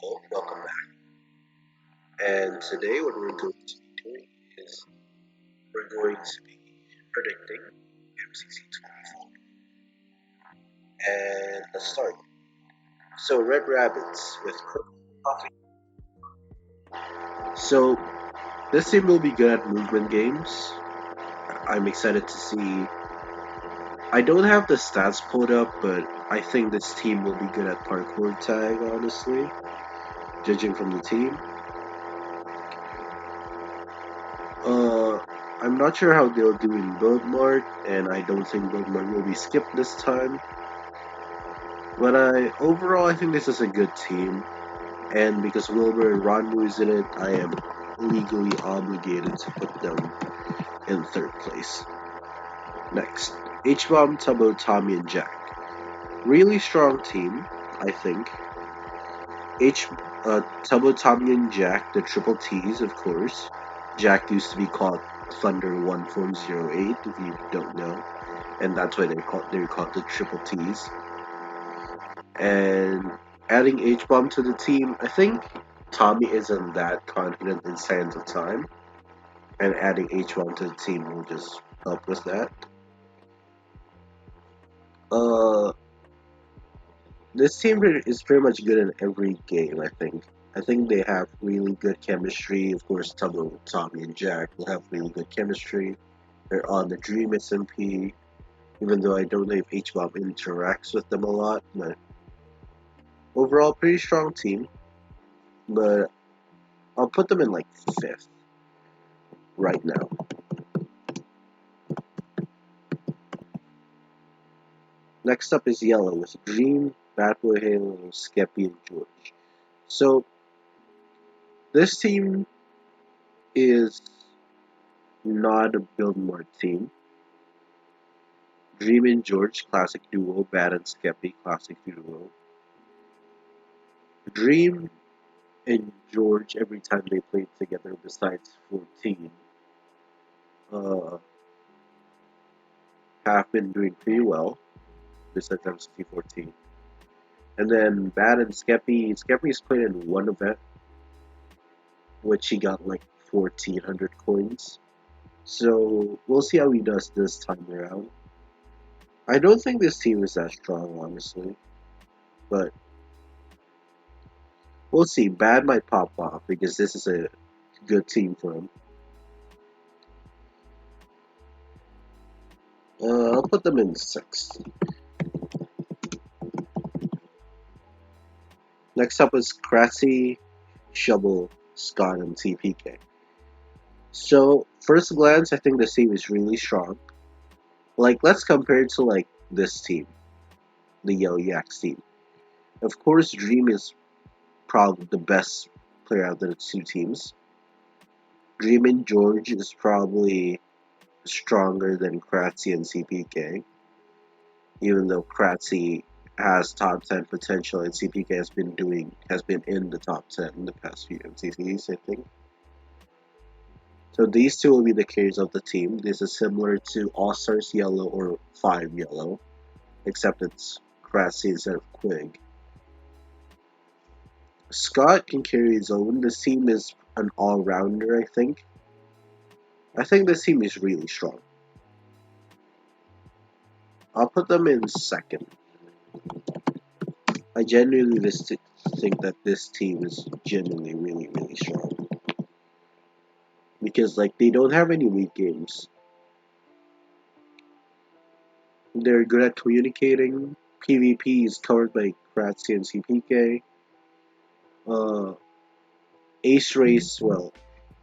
Hello, welcome back. And today, what we're going to be doing is we're going to be predicting MCC 24. And let's start. So, Red Rabbits with Purple Coffee. So, this team will be good at movement games. I'm excited to see. I don't have the stats pulled up, but I think this team will be good at parkour tag, honestly, judging from the team. Uh, I'm not sure how they'll do in Build Mart, and I don't think Build Mart will be skipped this time. But overall, I think this is a good team, and because Wilbur and Ron is in it, I am legally obligated to put them in third place. Next, H-Bomb, Tubbo, Tommy, and Jack. Really strong team, I think. H, Tubbo, Tommy, and Jack, the triple T's, of course. Jack used to be called Thunder 1408, if you don't know, and that's why they're called the triple T's. And adding H bomb to the team, I think Tommy isn't that confident in Sands of Time, and adding H bomb to the team will just help with that. Uh, this team is pretty much good in every game. I think. I think they have really good chemistry. Of course, Tommy, and Jack will have really good chemistry. They're on the Dream SMP, even though I don't know if H bomb interacts with them a lot. But overall, pretty strong team. But I'll put them in like fifth right now. Next up is Yellow with Dream, Bad Boy Halo, Skeppy, and George. So this team is not a Buildmore team. Dream and George, classic duo. Bad and Skeppy, classic duo. Dream and George, every time they played together, besides 14, uh, have been doing pretty well, besides MCC 14. And then Bad and Skeppy's played in one event, which he got like 1,400 coins. So we'll see how he does this time around. I don't think this team is that strong, honestly, but we'll see. Bad might pop off because this is a good team for him. I'll put them in sixth. Next up is Kratzy, Shovel, Scott, and TPK. So first glance, I think this team is really strong. Like let's compare it to like this team, the Yellow Yaks team. Of course, Dream is probably the best player out of the two teams. Dreamin' George is probably stronger than Kratzy and CPK, even though Kratzy has top 10 potential and CPK has been in the top 10 in the past few MCCs, I think. So these two will be the carriers of the team. This is similar to All Stars Yellow or 5 Yellow, except it's Kratzy instead of Quig. Scott can carry his own. This team is an all rounder, I think. I think this team is really strong. I'll put them in second. I genuinely think that this team is genuinely really, really strong. Because, like, they don't have any weak games. They're good at communicating. PvP is covered by Kratzy and CPK. Uh, Ace Race, well,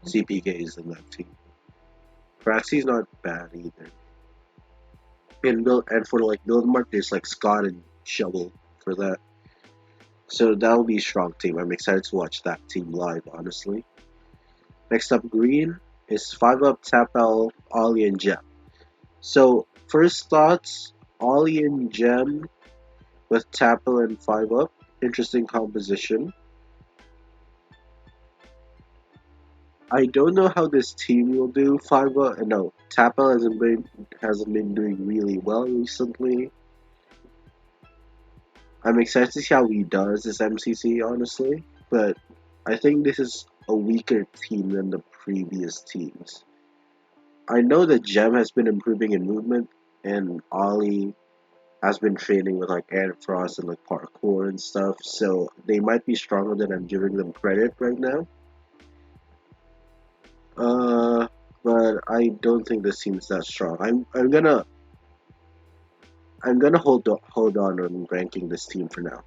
CPK is in that team. Kratzy's not bad either. And for like Build Mark, there's like Scott and Shovel for that. So that'll be a strong team. I'm excited to watch that team live, honestly. Next up, Green is 5 Up, Tapel, Ollie, and Gem. So, first thoughts Ollie and Gem with Tapel and 5 Up. Interesting composition. I don't know how this team will do. 5 Up, no, Tapel hasn't been doing really well recently. I'm excited to see how he does this MCC, honestly. but I think this is a weaker team than the previous teams. I know that Gem has been improving in movement, and Ollie has been training with like Air Frost and like parkour and stuff, so they might be stronger than I'm giving them credit right now. Uh, but I don't think this team is that strong. I'm gonna hold on ranking this team for now.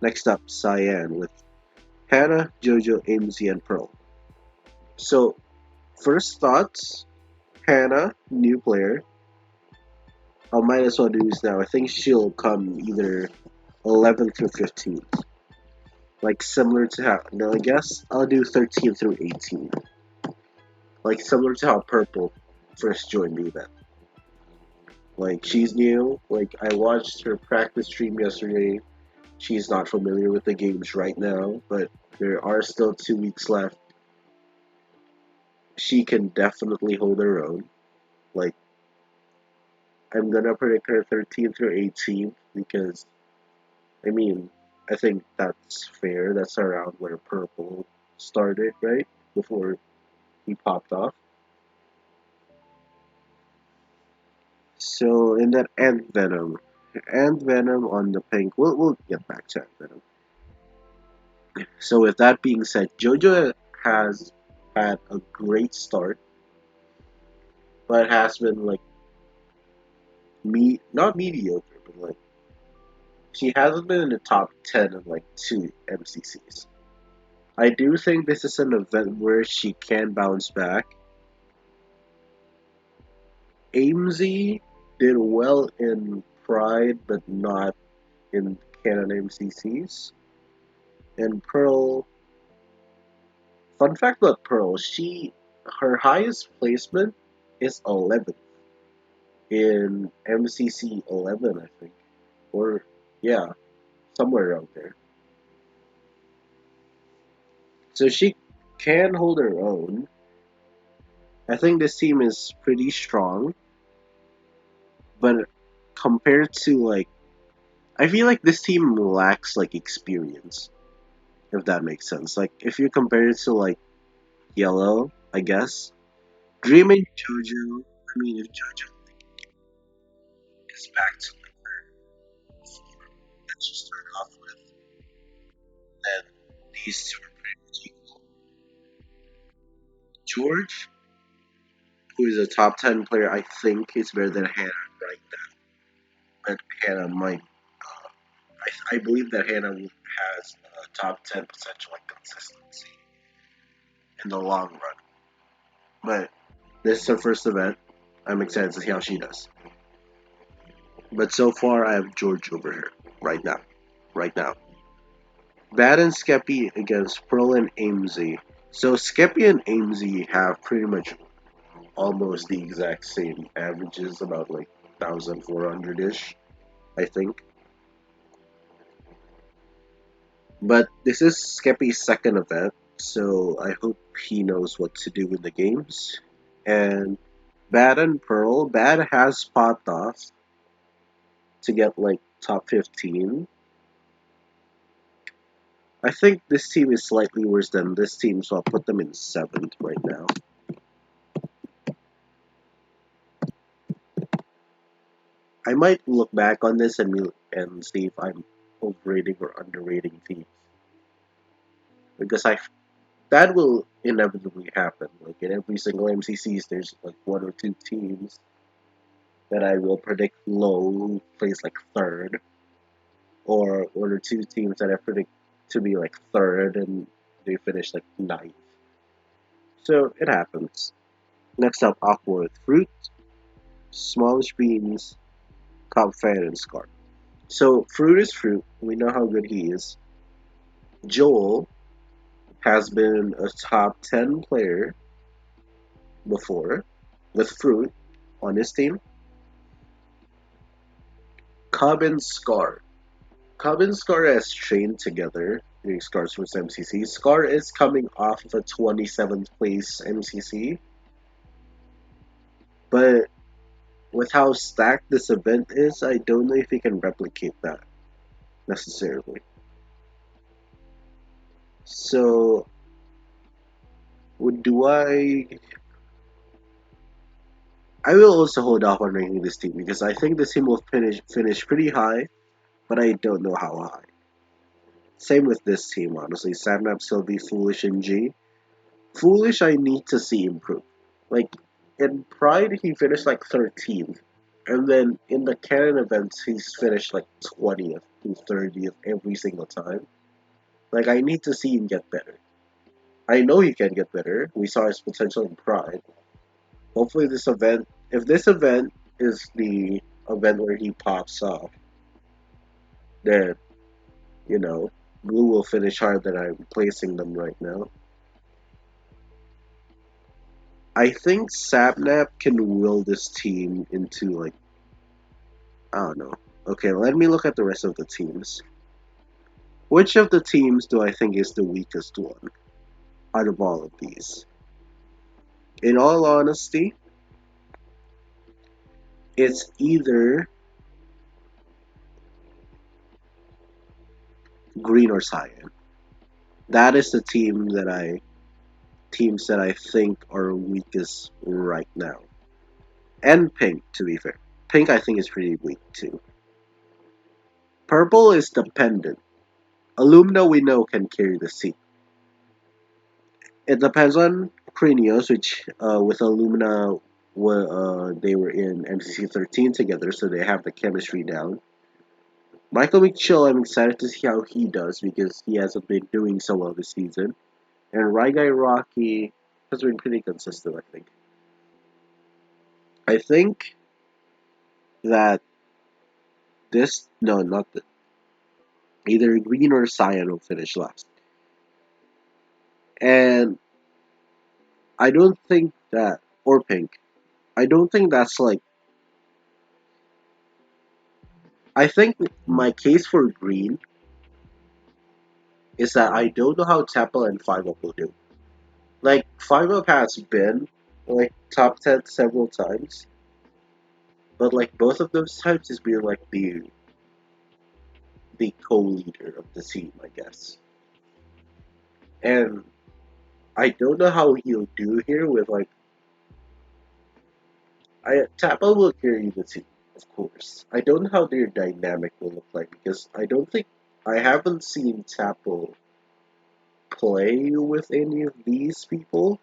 Next up, Cyan with Hannah, Jojo, AMZ, and Pearl. So first thoughts, Hannah, new player. I might as well do this now. I think she'll come either 11th through 15th. Like similar to how, no, I guess I'll do 13 through 18. Like similar to how Purple first joined the event. Like she's new. Like I watched her practice stream yesterday. She's not familiar with the games right now, but there are still 2 weeks left. She can definitely hold her own. Like I'm gonna predict her 13 through 18 because I mean I think that's fair. That's around where Purple started, right? Before he popped off. So in that Ant Venom on the pink. We'll get back to Ant Venom. So with that being said, JoJo has had a great start, but has been like not mediocre, but like she hasn't been in the top 10 of like two MCCs. I do think this is an event where she can bounce back. AMZ did well in Pride, but not in Canon MCCs. And Pearl, fun fact about Pearl, her highest placement is 11th in MCC 11, I think, or yeah, somewhere around there. So she can hold her own. I think this team is pretty strong, but compared to like, I feel like this team lacks like experience, if that makes sense. Like if you compare it to like Yellow, I guess Dream and JoJo. I mean, if JoJo is back to like that she started off with, then these two are pretty much equal. George, who is a top 10 player, I think is better than Hannah right now. But Hannah might. I believe that Hannah has a top 10 potential like consistency in the long run. But this is her first event. I'm excited to see how she does. But so far, I have George over her right now. Right now. Bad and Skeppy against Pearl and AMZ. So Skeppy and AMZ have pretty much almost the exact same averages, about like 1,400 ish, I think. But this is Skeppy's second event, so I hope he knows what to do in the games. And Bad and Pearl, Bad has popped off to get like top 15. I think this team is slightly worse than this team, so I'll put them in seventh right now. I might look back on this and see if I'm overrating or underrating teams because I that will inevitably happen. Like in every single MCCs, there's like one or two teams that I will predict low who plays like third, or one or two teams that I predict to be like third and they finish like ninth. So it happens. Next up, Aqua with Fruit, Smallish Beans, Cobb Fan, and Scar. So Fruit is Fruit. We know how good he is. Joel has been a top 10 player before with Fruit on his team. Cobb and Scar. Cobb and Scar has trained together during Scar's first MCC. Scar is coming off of a 27th place MCC, but with how stacked this event is, I don't know if he can replicate that necessarily. So, do I will also hold off on ranking this team because I think this team will finish pretty high, but I don't know how high. Same with this team, honestly. Sapnap, Sylvie, Foolish, and G. Foolish, I need to see improve. Like in Pride, he finished like 13th, and then in the Canon events, he's finished like 20th to 30th every single time. Like I need to see him get better. I know he can get better. We saw his potential in Pride. Hopefully, if this event is the event where he pops off, then you know, Blue will finish higher than I'm placing them right now. I think Sapnap can will this team into like I don't know. Okay, let me look at the rest of the teams. Which of the teams do I think is the weakest one out of all of these? In all honesty, it's either green or cyan. That is the teams that I think are weakest right now. And pink, to be fair. Pink I think is pretty weak too. Purple is dependent. Illumina we know can carry the seat. It depends on Cranios, which with Illumina they were in MCC 13 together, so they have the chemistry down. Michael McChill, I'm excited to see how he does because he hasn't been doing so well this season. And Guy Rocky has been pretty consistent, I think. I think that this, no, not the, either green or cyan will finish last. And I don't think that, or pink, I don't think that's like, I think my case for green is that I don't know how Temple and 5 Up will do. Like, 5 Up has been, like, top 10 several times, but, like, both of those times has been, like, the co-leader of the team, I guess. And I don't know how he'll do here with, like, Temple will carry the team, of course. I don't know how their dynamic will look like because I haven't seen Temple play with any of these people.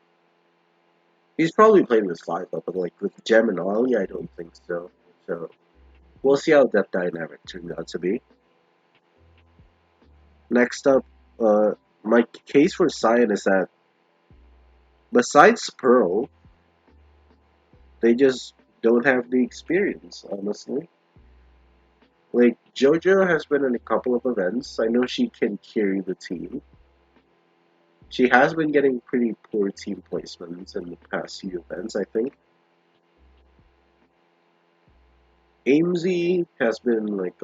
He's probably played with 5 Up, but, like, with Gem and Ollie, I don't think so. So, we'll see how that dynamic turns out to be. Next up, my case for Cyan is that besides Pearl, they just don't have the experience, honestly. Like, JoJo has been in a couple of events. I know she can carry the team. She has been getting pretty poor team placements in the past few events, I think. AMZ has been like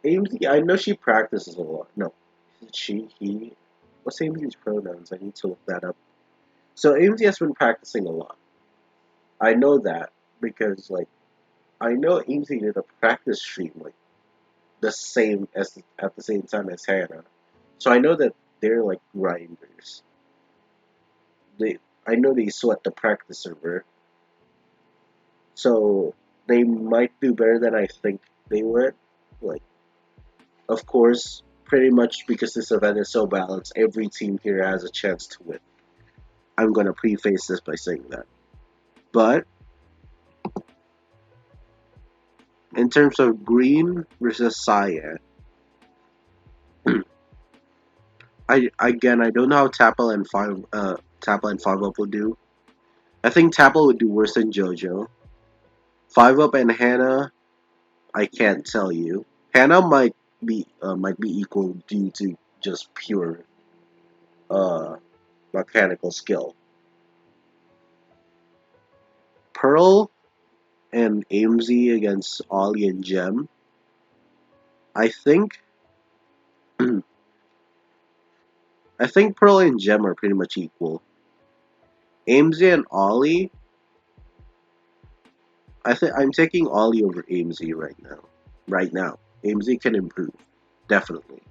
AMZ. I know she practices a lot. No, he. What's AMZ's pronouns? I need to look that up. So AMZ has been practicing a lot. I know that because I know AMZ did a practice stream like the same as at the same time as Hannah. So I know that they're like grinders. They I know they sweat the practice server. So they might do better than I think they would. Like of course, pretty much because this event is so balanced, every team here has a chance to win. I'm gonna preface this by saying that. But in terms of green versus cyan, I don't know how Tapple and 5 Up will do. I think Tapple would do worse than JoJo. 5 Up and Hannah, I can't tell you. Hannah might be equal due to just pure uh mechanical skill. Pearl and AMZ against Ollie and Gem. I think I think Pearl and Gem are pretty much equal. AMZ and Ollie, I think I'm taking Ollie over AMZ right now. Right now, AMZ can improve. definitely.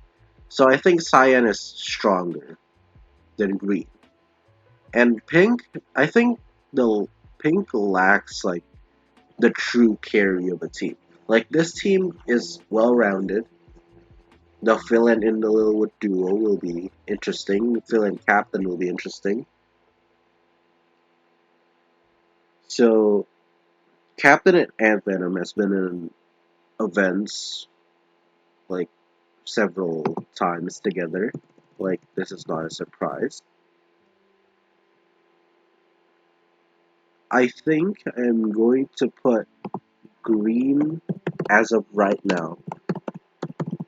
So I think cyan is stronger than green. And pink, I think the pink lacks like the true carry of a team. Like this team is well rounded. The villain in the Littlewood duo will be interesting. The villain captain will be interesting. So Captain Ant Venom has been in events like several times together. Like this is not a surprise. I think I'm going to put green as of right now.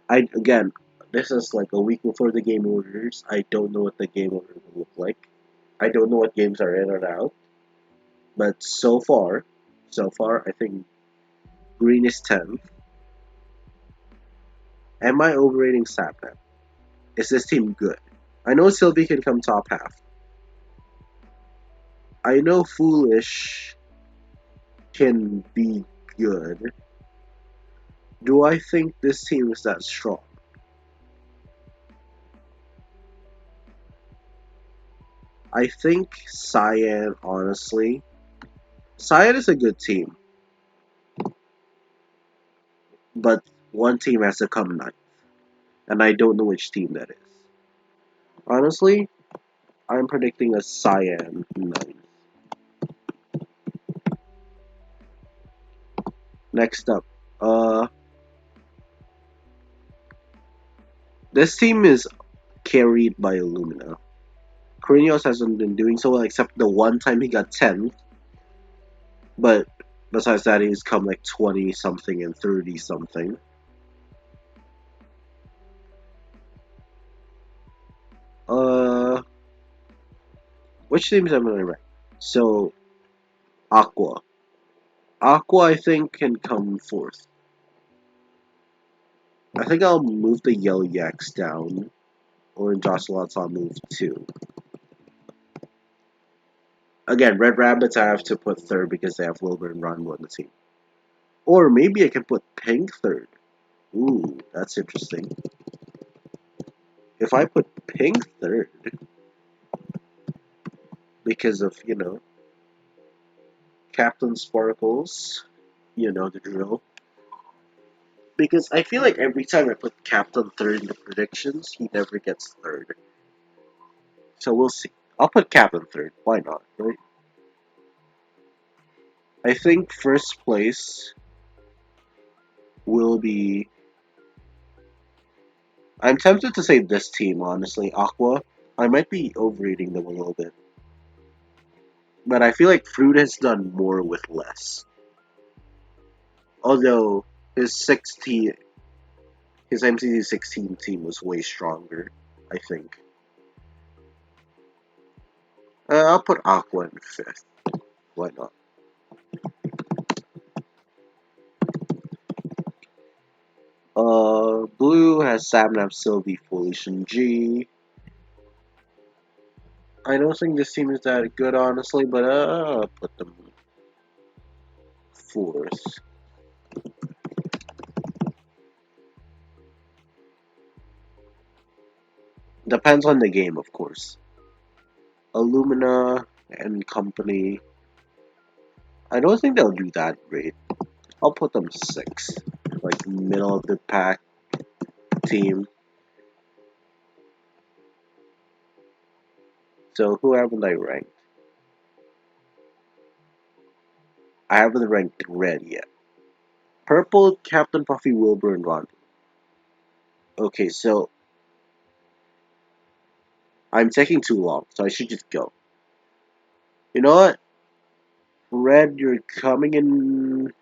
I again, this is like a week before the game orders. I don't know what the game order will look like. I don't know what games are in or out. But so far, I think green is 10th. Am I overrating Sapnap? Is this team good? I know Sylvie can come top half. I know Foolish can be good. Do I think this team is that strong? I think Cyan, honestly. Cyan is a good team, but one team has to come ninth, and I don't know which team that is. Honestly, I'm predicting a Cyan ninth. Next up, this team is carried by Illumina. Cornelius hasn't been doing so well except the one time he got 10th, but besides that, he's come like 20 something and 30 something. Uh, which teams am I right? So, Aqua. Aqua, I think, can come fourth. I think I'll move the Yellow Yaks down. Orange Ocelots, I'll move two. Again, Red Rabbits, I have to put third because they have Wilbur and Ronwo on the team. Or maybe I can put Pink third. Ooh, that's interesting. If I put Pink third, because of, Captain Sparkles, you know the drill. Because I feel like every time I put Captain third in the predictions, he never gets third. So we'll see. I'll put Captain third. Why not, right? I think first place will be. I'm tempted to say this team, honestly, Aqua. I might be overrating them a little bit. But I feel like Fruit has done more with less. Although his 16, his MCC 16 team was way stronger, I think. I'll put Aqua in fifth. Why not? Blue has Sabnap, Sylvie, Foolish, and G. I don't think this team is that good, honestly, but I'll put them fourth. Depends on the game, of course. Illumina and company. I don't think they'll do that great. I'll put them sixth, like middle of the pack team. So who haven't I ranked? I haven't ranked red yet. Purple, Captain Puffy, Wilbur, and Ron. Okay, so I'm taking too long, so I should just go. You know what? Red, you're coming in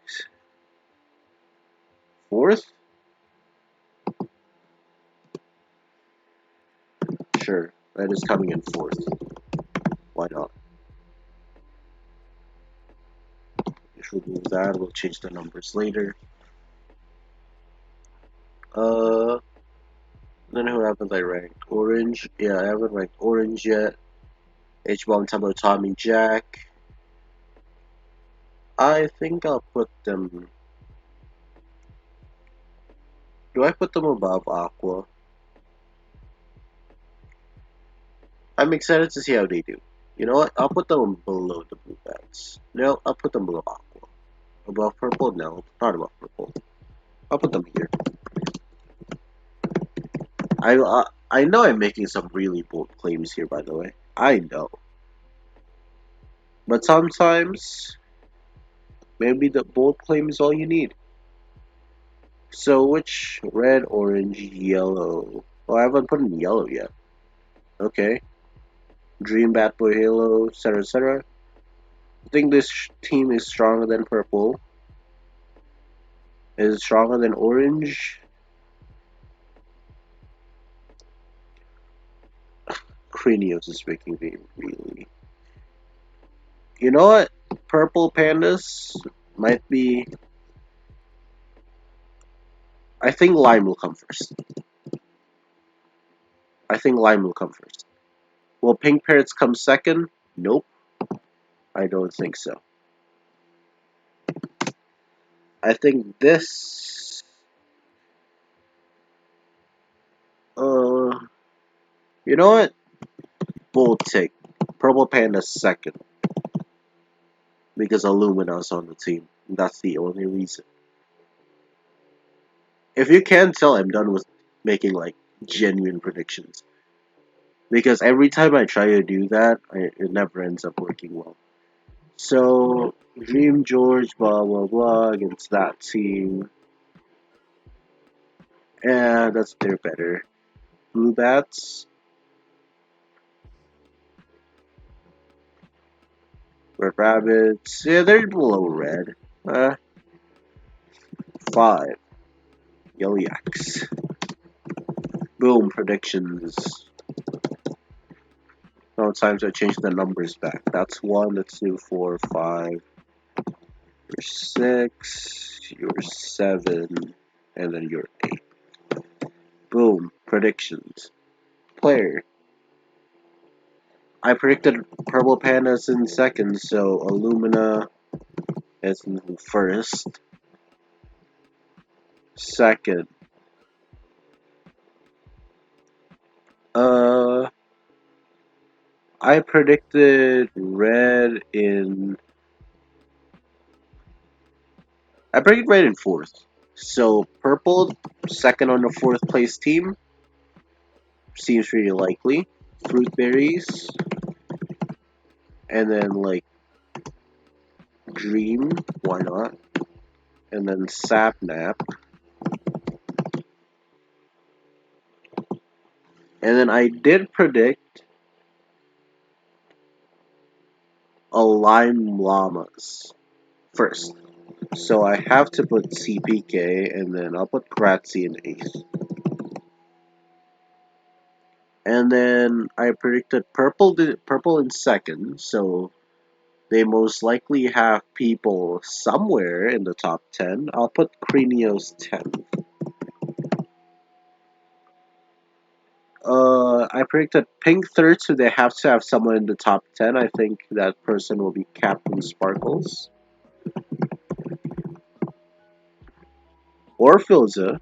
fourth? Sure, Red is coming in fourth. Why not? If we move that, we'll change the numbers later. Uh, then who haven't I ranked? Orange? Yeah, I haven't ranked Orange yet. H-Bomb, Tumbo, Tommy, Jack. I think I'll put them Do I put them above Aqua? I'm excited to see how they do. You know what? I'll put them below the blue bats. No, I'll put them below Aqua. Above purple? No, not above purple. I'll put them here. I know I'm making some really bold claims here, by the way. I know. But sometimes, maybe the bold claim is all you need. So, which red, orange, yellow? Oh, I haven't put in yellow yet. Okay. Dream, Bat Boy, Halo, etc., etc. I think this team is stronger than purple. Is it stronger than orange? Cranios is making me really. You know what? Purple pandas might be. I think lime will come first. I think lime will come first. Will pink parrots come second? Nope. I don't think so. I think this. Uh, you know what? Bold take. Purple panda second because Illumina's on the team. That's the only reason. If you can't tell, I'm done with making like genuine predictions because every time I try to do that, it never ends up working well. So Dream George, blah blah blah, against that team, and that's they're better. Blue bats, red rabbits, yeah, they're below red. Uh, five yellow yaks. Boom predictions. Sometimes I change the numbers back. That's one, that's two, four, five. You're six. You're seven, and then you're eight. Boom predictions. Player. I predicted Purple Pandas in second, so Illumina is in first. Second. Uh, I predicted red in. I predicted red in fourth. So purple, second on the fourth place team, seems pretty likely. Fruit berries, and then like dream, why not? And then sapnap, and then I did predict a lime llamas first. So I have to put CPK, and then I'll put Kratzy in eighth. And then I predicted purple in second, so they most likely have people somewhere in the top 10. I'll put Cranios 10. I predicted pink third, so they have to have someone in the top 10. I think that person will be Captain Sparkles. Or Filza.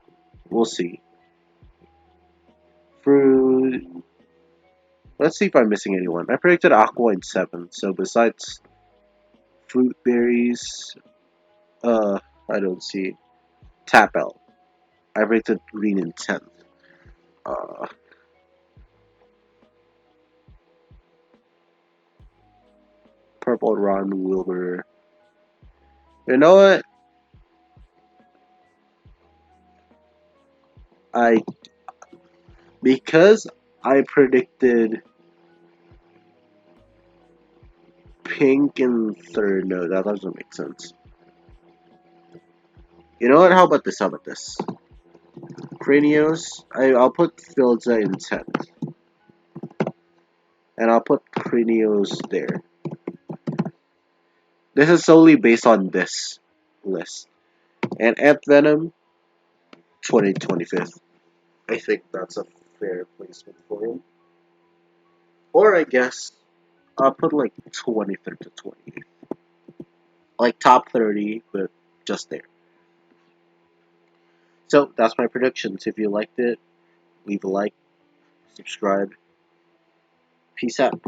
We'll see. Fruit. Let's see if I'm missing anyone. I predicted Aqua in 7, so besides fruit berries, uh, I don't see. Tapel. I predicted green in 10th. Uh, Purple Ron Wilbur. You know what? I because I predicted pink in third. No, that doesn't make sense. You know what? How about this? How about this? Cranios. I'll put Filza in 10th. And I'll put Cranios there. This is solely based on this list. And Ant Venom, 25th. I think that's a fair placement for him. Or I guess I'll put like 23rd to 20th. Like top 30, but just there. So that's my predictions. If you liked it, leave a like, subscribe. Peace out.